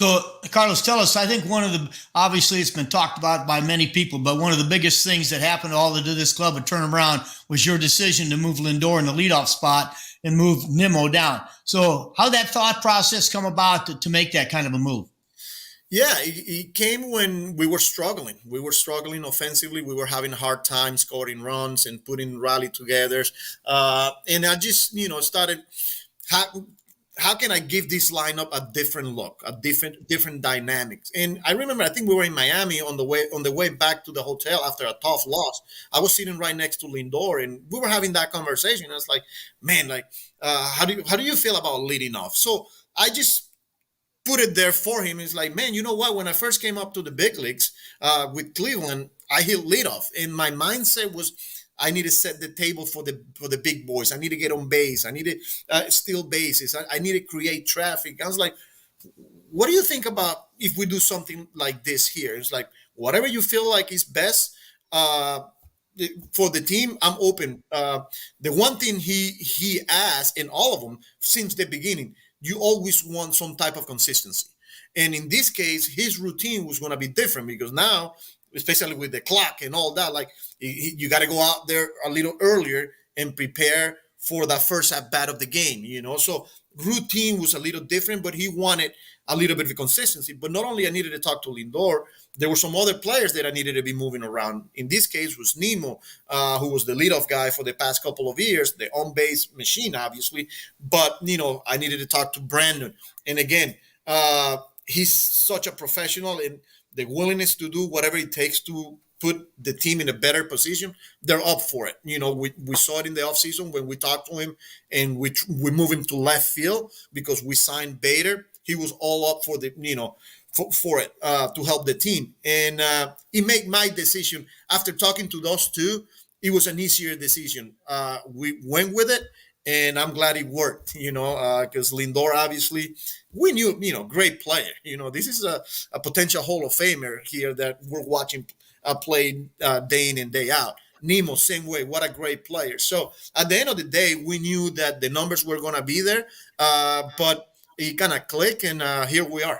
So, Carlos, tell us. I think one of the obviously it's been talked about by many people, but one of the biggest things that happened to this club and turn around was your decision to move Lindor in the leadoff spot and move Nimmo down. So, how that thought process come about to make that kind of a move? Yeah, it came when we were struggling. We were struggling offensively. We were having a hard time scoring runs and putting rally together. And I just, started how how can I give this lineup a different look, a different dynamics? And I remember, I think we were in Miami on the way back to the hotel after a tough loss. I was sitting right next to Lindor, and we were having that conversation. I was like, man, like, how do you feel about leading off? So I just put it there for him. It's like, man, you know what? When I first came up to the big leagues with Cleveland, I hit leadoff, and my mindset was I need to set the table for the big boys. I need to get on base. I need to steal bases. I need to create traffic. I was like, what do you think about if we do something like this here? It's like whatever you feel like is best. Uh, for the team, I'm open. The one thing he asked in all of them since the beginning, you always want some type of consistency. And in this case, his routine was going to be different because now, especially with the clock and all that, like you got to go out there a little earlier and prepare for that first at bat of the game. So routine was a little different, but he wanted a little bit of consistency. But not only I needed to talk to Lindor, there were some other players that I needed to be moving around. In this case, was Nimmo, who was the leadoff guy for the past couple of years, the on base machine, obviously. But I needed to talk to Brandon, and again, he's such a professional, and the willingness to do whatever it takes to put the team in a better position, they're up for it. We saw it in the offseason when we talked to him and we moved him to left field because we signed Bader. He was all up for for it to help the team. And it made my decision after talking to those two. It was an easier decision. We went with it, and I'm glad it worked. Because Lindor, obviously, we knew, great player. This is a potential Hall of Famer here that we're watching play day in and day out. Nimmo, same way. What a great player. So at the end of the day, we knew that the numbers were going to be there, but it kind of clicked, and here we are.